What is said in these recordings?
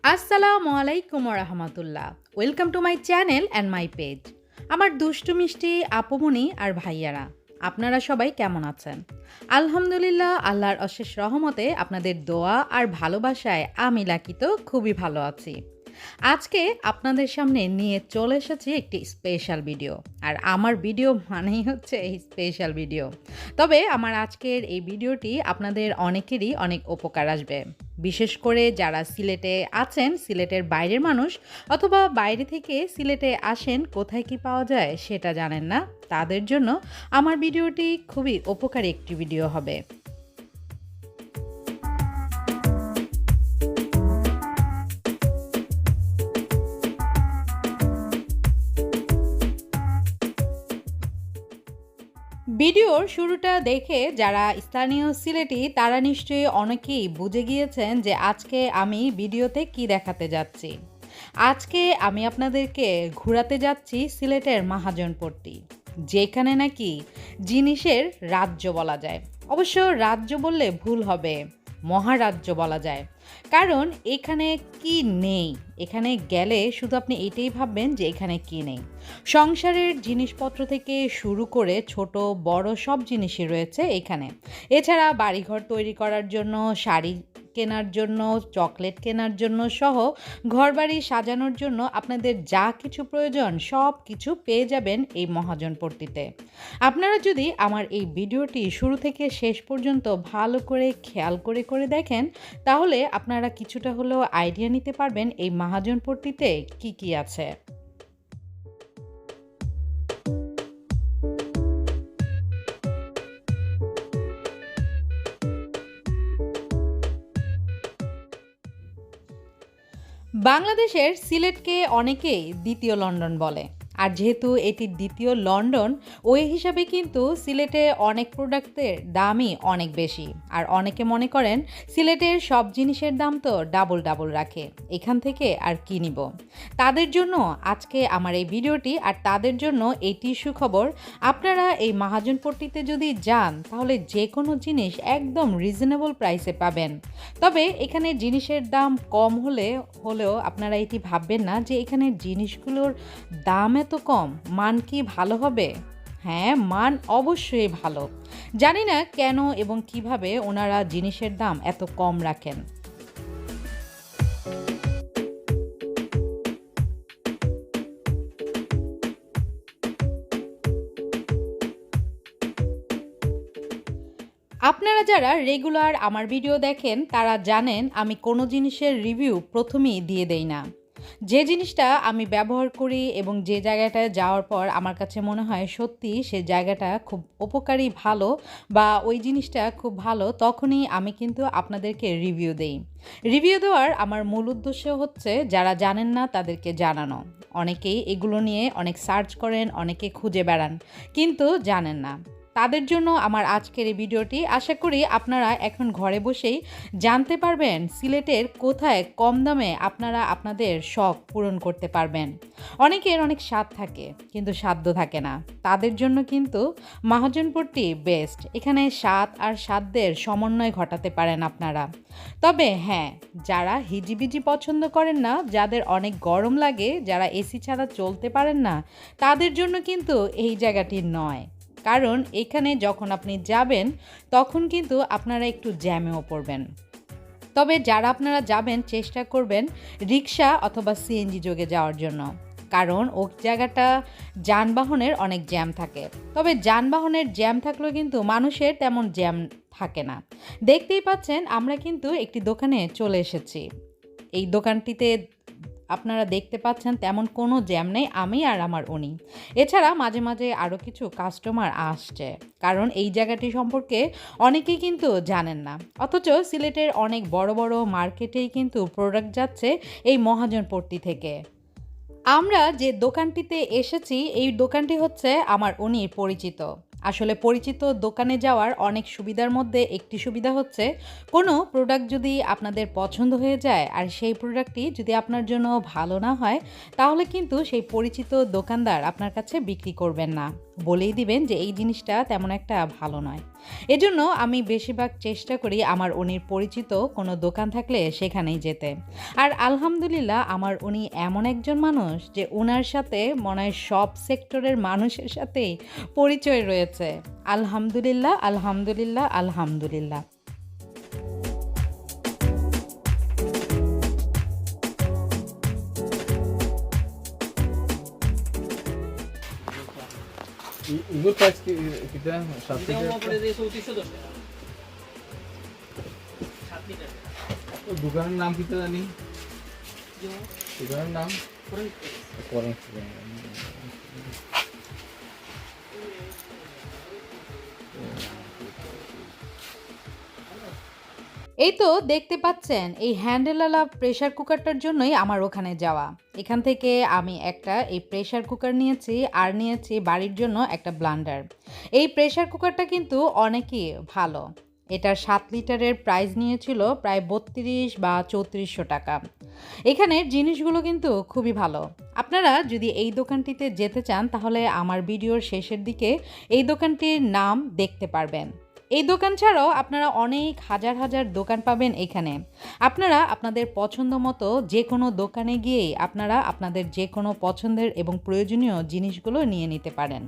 আসসালামু আলাইকুম রাহমাতুল্লাহ। Welcome to my channel and my page. আমার দুষ্টু মিষ্টি আপুমনি আর ভাইয়ারা, আপনারা সবাই কেমন আছেন? আলহামদুলিল্লাহ, আল্লাহর অশেষ রহমতে আপনাদের দোয়া আর ভালোবাসায় আমি লাকি তো খুবই ভালো আছি। আজকে আপনাদের সামনে নিয়ে চলে এসেছি একটি স্পেশাল ভিডিও। আর আমার ভিডিও মানেই হচ্ছে এই স্পেশাল ভিডিও। তবে আমার আজকের এই ভিডিওটি আপনাদের অনেকেরই অনেক উপকার আসবে। বিশেষ করে যারা সিলেটে আছেন, সিলেটের বাইরের মানুষ, অথবা বাইরে থেকে সিলেটে আসেন, কোথায় কি পাওয়া যায় সেটা জানেন না, তাদের জন্য আমার ভিডিওটি খুবই উপকারী একটি ভিডিও হবে। ভিডিওর শুরুটা দেখে যারা স্থানীয় সিলেটি তারা নিশ্চয়ই অনেকেই বুঝে গিয়েছেন যে আজকে আমি ভিডিওতে কি দেখাতে যাচ্ছি। আজকে আমি আপনাদেরকে ঘোরাতে যাচ্ছি সিলেটের মহাজনপট্টি, যেখানে নাকি জিনিসের রাজ্য বলা যায়। অবশ্য রাজ্য বললে ভুল হবে, মহারাজ্য বলা যায়। কারণ এখানে কি নেই, এখানে গেলে শুধু আপনি এটাই ভাববেন যে এখানে কি নেই। সংসারের জিনিসপত্র থেকে শুরু করে ছোট বড় সব জিনিসই রয়েছে এখানে। এছাড়া বাড়িঘর তৈরি করার জন্য, শাড়ি কেনার জন্য, চকলেট কেনার জন্য সহ ঘরবাড়ি সাজানোর জন্য আপনাদের যা কিছু প্রয়োজন সব কিছু পেয়ে যাবেন এই মহাজনপট্টিতে। আপনারা যদি আমার এই ভিডিওটি শুরু থেকে শেষ পর্যন্ত ভালো করে খেয়াল করে করে দেখেন, তাহলে আপনারা কিছুটা হলেও আইডিয়া নিতে পারবেন এই মহাজনপট্টিতে কি কি আছে। বাংলাদেশের সিলেটকে অনেকেই দ্বিতীয় লন্ডন বলে। আর যেহেতু এটি দ্বিতীয় লন্ডন, ওই হিসাবে কিন্তু সিলেটে অনেক প্রোডাক্টের দামই অনেক বেশি। আর অনেকে মনে করেন সিলেটের সব জিনিসের দাম তো ডাবল ডাবল রাখে, এখান থেকে আর কি নিব। তাদের জন্য আজকে আমার এই ভিডিওটি, আর তাদের জন্য এটি সুখবর। আপনারা এই মহাজনপট্টিতে যদি যান, তাহলে যে কোনো জিনিস একদম রিজনেবল প্রাইসে পাবেন। তবে এখানে জিনিসের দাম কম হলেও আপনারা এটি ভাববেন না যে এখানে জিনিসগুলোর দাম এত কম, মান কি ভালো হবে? হ্যাঁ, মান অবশ্যই ভালো। জানি না কেন এবং কিভাবে ওনারা জিনিসের দাম এত কম রাখেন। আপনারা যারা রেগুলার আমার ভিডিও দেখেন তারা জানেন আমি কোনো জিনিসের রিভিউ প্রথমেই দিয়ে দেই না। যে জিনিসটা আমি ব্যবহার করি এবং যে জায়গাটায় যাওয়ার পর আমার কাছে মনে হয় সত্যি সে জায়গাটা খুব উপকারী, ভালো, বা ওই জিনিসটা খুব ভালো, তখনই আমি কিন্তু আপনাদেরকে রিভিউ দেই। রিভিউ দেওয়ার আমার মূল উদ্দেশ্য হচ্ছে যারা জানেন না তাদেরকে জানানো। অনেকেই এগুলো নিয়ে অনেক সার্চ করেন, অনেকে খুঁজে বেড়ান, কিন্তু জানেন না। তাদের জন্য আমার আজকের এই ভিডিওটি। আশা করি আপনারা এখন ঘরে বসেই জানতে পারবেন সিলেটের কোথায় কম দামে আপনারা আপনাদের শখ পূরণ করতে পারবেন। অনেকের অনেক স্বাদ থাকে কিন্তু সাধ্য থাকে না, তাদের জন্য কিন্তু মহাজনপট্টি বেস্ট। এখানে স্বাদ আর সাধ্যের সমন্বয় ঘটাতে পারেন আপনারা। তবে হ্যাঁ, যারা হিজিবিজি পছন্দ করেন না, যাদের অনেক গরম লাগে, যারা এসি ছাড়া চলতে পারেন না, তাদের জন্য কিন্তু এই জায়গাটি নয়। কারণ এখানে যখন আপনি যাবেন তখন কিন্তু আপনারা একটু জ্যামেও পড়বেন। তবে যারা আপনারা যাবেন চেষ্টা করবেন রিক্সা অথবা সিএনজি যোগে যাওয়ার জন্য, কারণ ওই জায়গাটা যানবাহনের অনেক জ্যাম থাকে। তবে যানবাহনের জ্যাম থাকলেও কিন্তু মানুষের তেমন জ্যাম থাকে না। দেখতেই পাচ্ছেন আমরা কিন্তু একটি দোকানে চলে এসেছি। এই দোকানটিতে আপনারা দেখতে পাচ্ছেন তেমন কোনো জ্যাম নেই, আমি আর আমার উনি। এছাড়া মাঝে মাঝে আরও কিছু কাস্টমার আসছে, কারণ এই জায়গাটি সম্পর্কে অনেকেই কিন্তু জানেন না। অথচ সিলেটের অনেক বড় বড় মার্কেটেই কিন্তু প্রোডাক্ট যাচ্ছে এই মহাজনপট্টি থেকে। আমরা যে দোকানটিতে এসেছি এই দোকানটি হচ্ছে আমার উনির পরিচিত। আসলে পরিচিত দোকানে যাওয়ার অনেক সুবিধার মধ্যে একটি সুবিধা হচ্ছে কোনো প্রোডাক্ট যদি আপনাদের পছন্দ হয়ে যায় আর সেই প্রোডাক্টটি যদি আপনার জন্য ভালো না হয় তাহলে কিন্তু সেই পরিচিত দোকানদার আপনার কাছে বিক্রি করবেন না, বলেই দিবেন যে এই জিনিসটা তেমন একটা ভালো নয়। এজন্য আমি বেশিরভাগ চেষ্টা করি আমার উনির পরিচিত কোনো দোকান থাকলে সেখানেই যেতে। আর আলহামদুলিল্লাহ আমার উনি এমন একজন মানুষ যে উনার সাথে মনে হয় সব সেক্টরের মানুষের সাথেই পরিচয় রয়েছে। আলহামদুলিল্লাহ, আলহামদুলিল্লাহ, আলহামদুলিল্লাহ। इगो प्राइस कितना है? 7 तो दुकान नाम कितना जानी? दुकान नाम फॉरेन এই তো দেখতে পাচ্ছেন এই হ্যান্ডেলওয়ালা প্রেসার কুকারটার জন্যই আমার ওখানে যাওয়া। এখান থেকে আমি একটা এই প্রেসার কুকার নিয়েছি আর নিয়েছি বাড়ির জন্য একটা ব্লান্ডার। এই প্রেসার কুকারটা কিন্তু অনেকই ভালো। এটার 7 লিটারের প্রাইস নিয়েছিল প্রায় 32 বা 3400 টাকা। এখানের জিনিসগুলো কিন্তু খুবই ভালো। আপনারা যদি এই দোকানটিতে যেতে চান তাহলে আমার ভিডিওর শেষের দিকে এই দোকানটির নাম দেখতে পারবেন। এই দোকান ছাড়াও আপনারা অনেক হাজার হাজার দোকান পাবেন এখানে। আপনারা আপনাদের পছন্দ মতো যে কোনো দোকানে গিয়েই আপনারা আপনাদের যে কোনো পছন্দের এবং প্রয়োজনীয় জিনিসগুলো নিয়ে নিতে পারেন।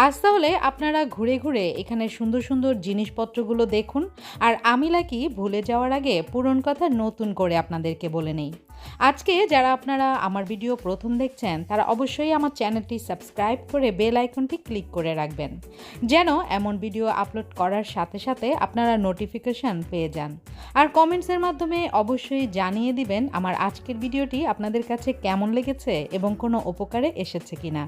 আজ তাহলে আপনারা ঘুরে ঘুরে এখানে সুন্দর সুন্দর জিনিসপত্রগুলো দেখুন। আর আমি লাকি ভুলে যাওয়ার আগে পুরনো কথা নতুন করে আপনাদেরকে বলে নেই। আজকে যারা আপনারা আমার ভিডিও প্রথম দেখছেন তারা অবশ্যই আমার চ্যানেলটি সাবস্ক্রাইব করে বেল আইকনটি ক্লিক করে রাখবেন, যেন এমন ভিডিও আপলোড করার সাথে সাথে আপনারা নোটিফিকেশন পেয়ে যান। আর কমেন্টসের মাধ্যমে অবশ্যই জানিয়ে দিবেন আমার আজকের ভিডিওটি আপনাদের কাছে কেমন লেগেছে এবং কোনো উপকারে এসেছে কিনা,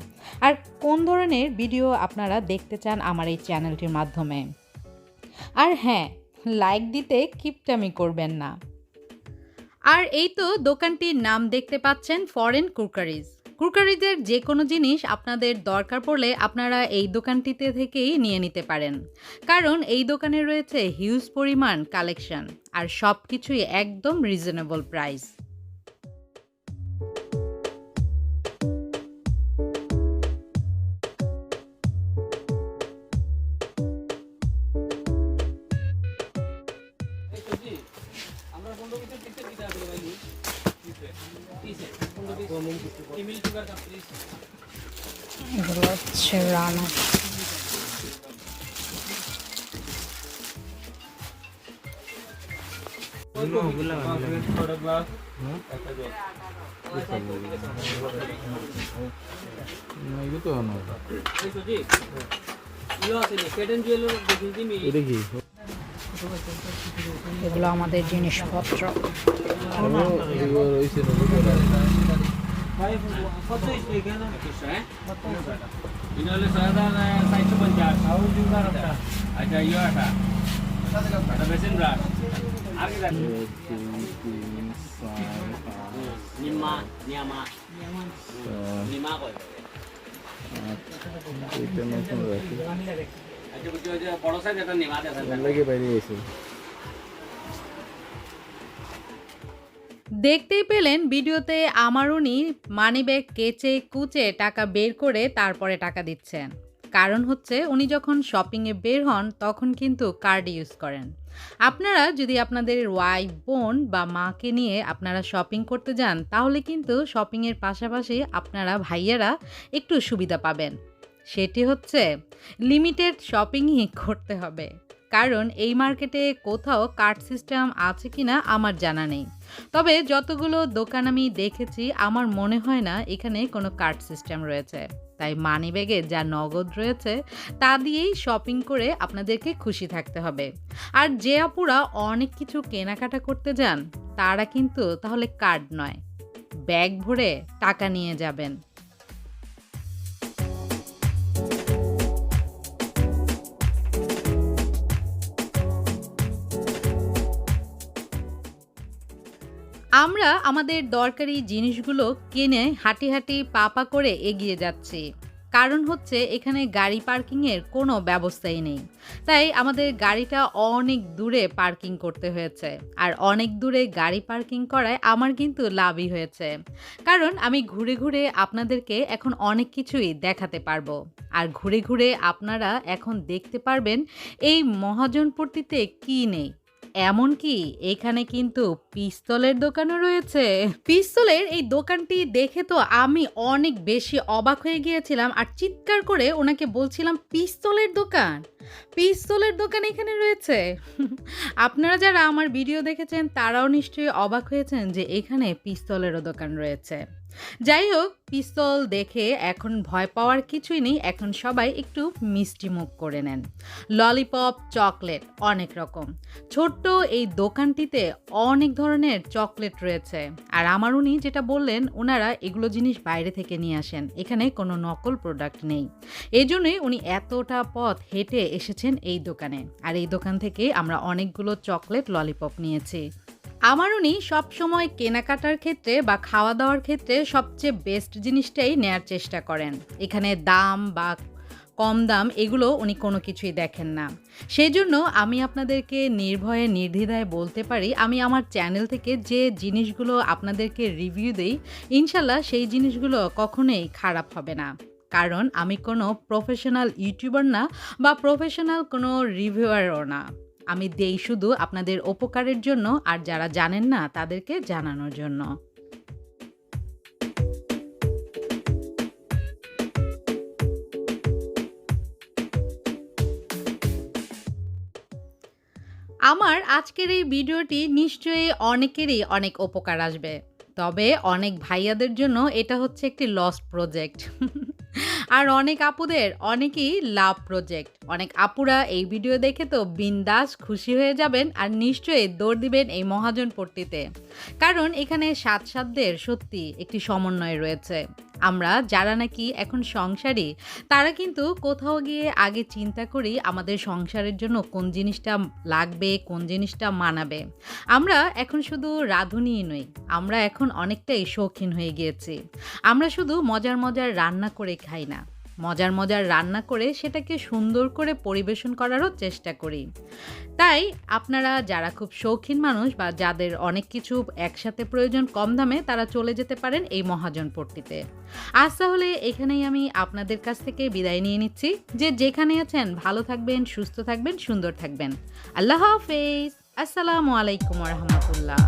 আর কোন ধরনের ভিডিও আপনারা দেখতে চান আমার এই চ্যানেলটির মাধ্যমে। আর হ্যাঁ, লাইক দিতে কিপটামি করবেন না। আর এই তো দোকানটির নাম দেখতে পাচ্ছেন ফরেন কুকারিজ। কুকারিজের যে কোনো জিনিস আপনাদের দরকার পড়লে আপনারা এই দোকানটিতে থেকেই নিয়ে নিতে পারেন, কারণ এই দোকানে রয়েছে হিউজ পরিমাণ কালেকশন আর সব কিছুই একদম রিজনেবল প্রাইস। এগুলো হচ্ছে রানা। এগুলো আমাদের জিনিসপত্র। দেখতেই পেলেন ভিডিওতে আমার উনি মানিব্যাগ কেচে কুচে টাকা বের করে তারপরে টাকা দিচ্ছেন। কারণ হচ্ছে উনি যখন শপিংয়ে বের হন তখন কিন্তু কার্ড ইউজ করেন। আপনারা যদি আপনাদের ওয়াইফ, বোন বা মাকে নিয়ে আপনারা শপিং করতে যান তাহলে কিন্তু শপিংয়ের পাশাপাশি আপনারা ভাইয়েরা একটু সুবিধা পাবেন। সেটি হচ্ছে লিমিটেড শপিংই করতে হবে, কারণ এই মার্কেটে কোথাও কার্ড সিস্টেম আছে কিনা আমার জানা নেই। তবে যতগুলো দোকান আমি দেখেছি আমার মনে হয় না এখানে কোনো কার্ড সিস্টেম রয়েছে। তাই মানি ব্যাগে যা নগদ রয়েছে তা দিয়েই শপিং করে আপনাদেরকে খুশি থাকতে হবে। আর যে আপুরা অনেক কিছু কেনাকাটা করতে যান তারা কিন্তু তাহলে কার্ড নয়, ব্যাগ ভরে টাকা নিয়ে যাবেন। আমরা আমাদের দরকারি জিনিসগুলো কিনে হাঁটি হাঁটি পা পা করে এগিয়ে যাচ্ছি, কারণ হচ্ছে এখানে গাড়ি পার্কিংয়ের কোনো ব্যবস্থাই নেই। তাই আমাদের গাড়িটা অনেক দূরে পার্কিং করতে হয়েছে। আর অনেক দূরে গাড়ি পার্কিং করায় আমার কিন্তু লাভই হয়েছে। কারণ আমি ঘুরে ঘুরে আপনাদেরকে এখন অনেক কিছুই দেখাতে পারবো। আর ঘুরে ঘুরে আপনারা এখন দেখতে পারবেন এই মহাজনপট্টিতে কি নেই। এমনকি এখানে কিন্তু পিস্তলের দোকানও রয়েছে। পিস্তলের এই দোকানটি দেখে তো আমি অনেক বেশি অবাক হয়ে গিয়েছিলাম আর চিৎকার করে ওনাকে বলছিলাম, পিস্তলের দোকান, পিস্তলের দোকান এখানে রয়েছে। আপনারা যারা আমার ভিডিও দেখেছেন তারাও নিশ্চয়ই অবাক হয়েছেন যে এখানে পিস্তলেরও দোকান রয়েছে। যাই হোক, পিস্তল দেখে এখন ভয় পাওয়ার কিছুই নেই। এখন সবাই একটু মিষ্টি মুখ করে নেন। ললিপপ, চকলেট অনেক রকম। ছোট্ট এই দোকানটিতে অনেক ধরনের চকলেট রয়েছে। আর আমার উনি যেটা বললেন, ওনারা এগুলো জিনিস বাইরে থেকে নিয়ে আসেন, এখানে কোনো নকল প্রোডাক্ট নেই। এই জন্যই উনি এতটা পথ হেঁটে এসেছেন এই দোকানে। আর এই দোকান থেকে আমরা অনেকগুলো চকলেট, ললিপপ নিয়েছি। আমার উনি সবসময় কেনাকাটার ক্ষেত্রে বা খাওয়া দাওয়ার ক্ষেত্রে সবচেয়ে বেস্ট জিনিসটাই নেয়ার চেষ্টা করেন। এখানে দাম বা কম দাম এগুলো উনি কোনো কিছুই দেখেন না। সেই জন্য আমি আপনাদেরকে নির্ভয়ে নির্দ্বিধায় বলতে পারি, আমি আমার চ্যানেল থেকে যে জিনিসগুলো আপনাদেরকে রিভিউ দেই, ইনশাল্লাহ সেই জিনিসগুলো কখনোই খারাপ হবে না। কারণ আমি কোনো প্রফেশনাল ইউটিউবার না বা প্রফেশনাল কোনো রিভিউয়ারও না। আমি দেই শুধু আপনাদের উপকারের জন্য, আর যারা জানেন না তাদেরকে জানানোর জন্য। আমার আজকের এই ভিডিওটি নিশ্চয়ই অনেকেরই অনেক উপকার আসবে। তবে অনেক ভাইয়াদের জন্য এটা হচ্ছে একটি লস্ট প্রজেক্ট। আর অনেক আপুদের অনেকই লাভ প্রজেক্ট। অনেক আপুরা এই ভিডিও দেখে তো বিন্দাস খুশি হয়ে যাবেন আর নিশ্চয়ই দৌড় দিবেন এই মহাজনপট্টিতে। কারণ এখানে সাতদের সত্যি একটি সমন্বয় রয়েছে। আমরা যারা নাকি এখন সংসারী, তারা কিন্তু কোথাও গিয়ে আগে চিন্তা করি আমাদের সংসারের জন্য কোন জিনিসটা লাগবে, কোন জিনিসটা মানাবে। আমরা এখন শুধু রাঁধুনিই নই, আমরা এখন অনেকটাই শৌখিন হয়ে গিয়েছি। আমরা শুধু মজার মজার রান্না করে খাই না, মজার মজার রান্না করে সেটাকে সুন্দর করে পরিবেশন করারও চেষ্টা করি। তাই আপনারা যারা খুব শৌখিন মানুষ বা যাদের অনেক কিছু একসাথে প্রয়োজন কম দামে, তারা চলে যেতে পারেন এই মহাজনপট্টিতে। আজ তাহলে এখানেই আমি আপনাদের কাছ থেকে বিদায় নিয়ে নিচ্ছি। যে যেখানে আছেন ভালো থাকবেন, সুস্থ থাকবেন, সুন্দর থাকবেন। আল্লাহ হাফেজ। আসসালামু আলাইকুম ওয়া রাহমাতুল্লাহ।